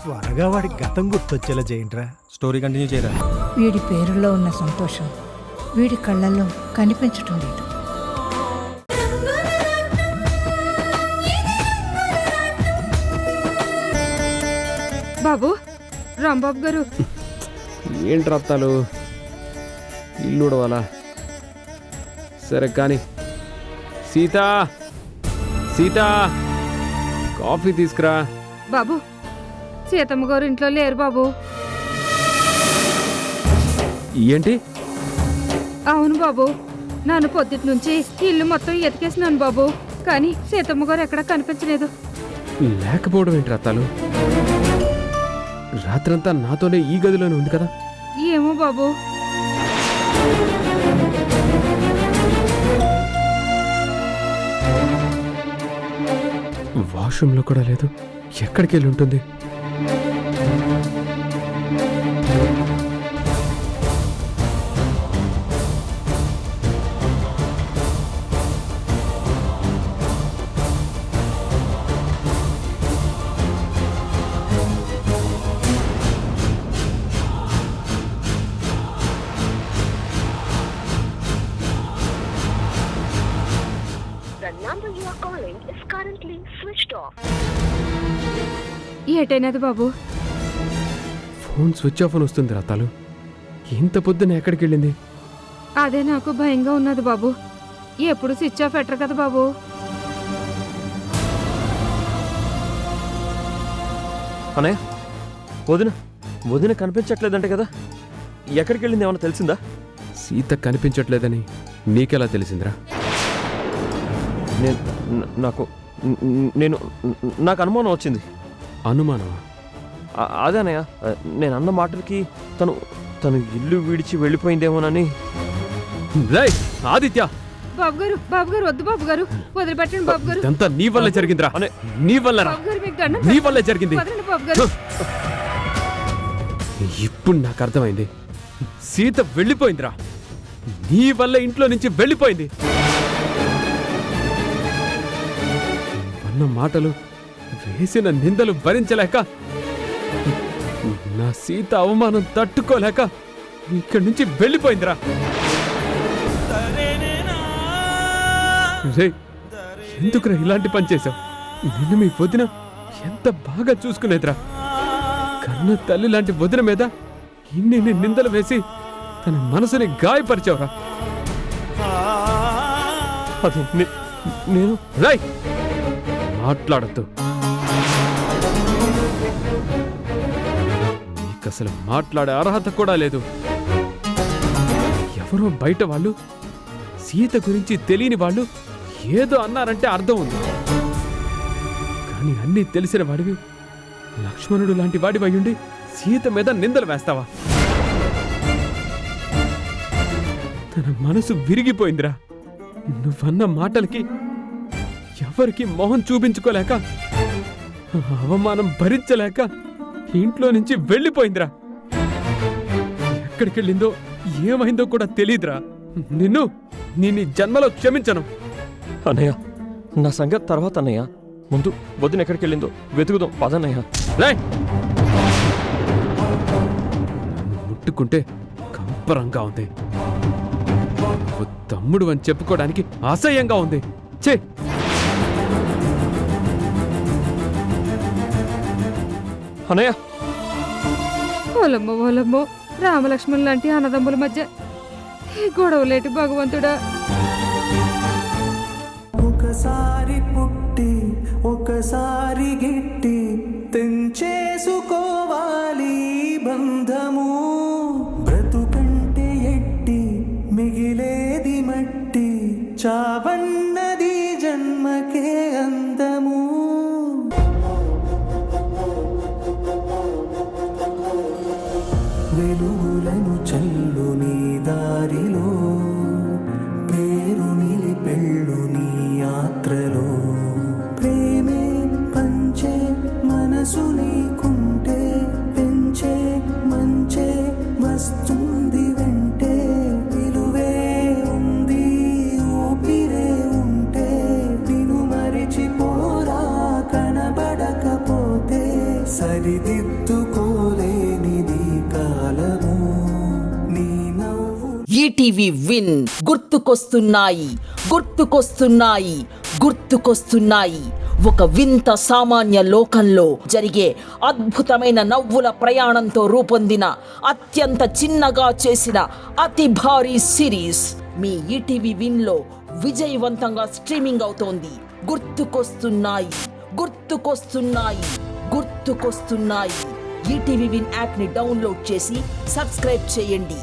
త్వరగా వాడి గతం గుర్తొచ్చేలా చేయండిరా. స్టోరీ కంటిన్యూ చేయరా. వీడి పేరులో ఉన్న సంతోషం వీడి కళ్ళల్లో కనిపించటం లేదు. బాబు, రాంబాబు గారు. ఏంటి రత్తాలు, ఇల్లు ఉడవాలా? సరే కానీ సీతా, సీతా కాఫీ తీసుకురా. బాబు, సీతమ్మ గారు ఇంట్లో లేరు బాబు. ఏంటి? అవును బాబు, నన్ను పొద్దుటి నుంచి ఇల్లు మొత్తం ఎతికేసినాను బాబు, కానీ సీతమ్మ గారు ఎక్కడా కనిపించలేదు. లేకపోవడం ఏంటి రత్తాలు? రాత్రంతా నాతోనే ఈ గదిలోనే ఉంది కదా. ఏమో బాబు. వాష్రూమ్లో కూడా లేదు. ఎక్కడికి వెళ్ళి ఉంటుంది? ఏటైనది బాబు? ఫోన్ స్విచ్ ఆఫ్ అని వస్తుంది రత్తాలు. ఇంత పొద్దున ఎక్కడికి వెళ్ళింది? అదే నాకు భయంగా ఉన్నది బాబు. ఎప్పుడు స్విచ్ ఆఫ్ పెట్టరు కదా బాబు. అనే వదిన వదిన కనిపించట్లేదంటే కదా, ఎక్కడికి వెళ్ళింది ఏమన్నా తెలిసిందా? సీత కనిపించట్లేదని నీకెలా తెలిసిందిరా? నాకు అనుమానం వచ్చింది. అనుమానమా? అదే అన్నయ్య, నేను అన్న మాటలకి తను ఇల్లు విడిచి వెళ్ళిపోయిందేమోనని. ఆదిత్య! బాబు గారు వద్దు బాబు గారు, వదిలిపెట్టండి బాబు గారు. ఇదంతా నీ వల్ల జరిగిందిరా. నీ వల్లరా? నీ వల్లే జరిగింది. బాబు గారు. ఇప్పుడు నాకు అర్థమైంది. సీత వెళ్ళిపోయిందిరా. నీ వల్ల ఇంట్లో నుంచి వెళ్ళిపోయింది. అన్న మాటలు, వేసిన నిందలు భరించలేక, నా సీత అవమానం తట్టుకోలేక ఇక్కడి నుంచి వెళ్ళిపోయిందిరా. ఎందుకురా ఇలాంటి పని చేశావు? నిన్ను మీ వదిన ఎంత బాగా చూసుకునేదిరా. కన్న తల్లి లాంటి వదిన మీద ఇన్ని నిందలు వేసి తన మనసుని గాయపరిచావురా. అది నేను మాట్లాడద్దు. నీకసలు మాట్లాడే అర్హత కూడా లేదు. ఎవరో బయట వాళ్ళు, సీత గురించి తెలియని వాళ్ళు ఏదో అన్నారంటే అర్థం ఉంది. కానీ అన్నీ తెలిసిన వాడివి, లక్ష్మణుడు లాంటి వాడి అయ్యుండి సీత మీద నిందలు వేస్తావా? తన మనసు విరిగిపోయిందిరా. నువ్వన్న మాటలకి ఎవరికి మొహం చూపించుకోలేక, అవమానం భరించలేక ఇంట్లో నుంచి వెళ్ళిపోయిందిరా. ఎక్కడికెళ్ళిందో ఏమైందో కూడా తెలీదురా. నీ జన్మలో క్షమించను. అన్నయ్య, నా సంగతి తర్వాత అన్నయ్య. ముందు వదిన ఎక్కడికి వెళ్ళిందో వెతుకుదాం పదన్నయ్య. ముట్టుకుంటే కంపరంగా ఉంది. తమ్ముడు అని చెప్పుకోవడానికి అసహ్యంగా ఉంది. చే అన్నయ్య, ఓలమ్మో రామలక్ష్మణ్ లాంటి అన్నదమ్ముల మధ్య గొడవలేటి భగవంతుడా. ఒకసారి పుట్టి ఒకసారి గిట్టి తెంచేసుకోవాలి బంధము. బ్రతుకంటే ఎట్టి మిగిలేది మట్టి, చావన్నది జన్మకే అందము. వెలుగులను చల్లు నీ దారిలో, పేరు నిలిపెళ్ళు నీ యాత్రలో. ప్రేమే పంచే మనసు నీకుంటే, పెంచే మంచే వస్తుంది వెంటే. విలువే ఉంది ఊపిరే ఉంటే, నిన్ను మరిచిపోరా కనబడకపోతే. సరిదిద్దుకోలేనిది కాలము నీ నవ్వు ఈటీవీ విన్ గుర్తుకొస్తున్నాయి ఒక వింత సామాన్య లోకంలో జరిగే అద్భుతమైన నవ్వుల ప్రయాణంతో రూపొందిన అత్యంత చిన్నగా చేసిన అతి భారీ సిరీస్ మీ ఈటీవీ విన్ లో విజయవంతంగా స్ట్రీమింగ్ అవుతోంది. గుర్తుకొస్తున్నాయి ఈటీవీ విన్ యాప్ ని డౌన్లోడ్ చేసి సబ్స్క్రైబ్ చేయండి.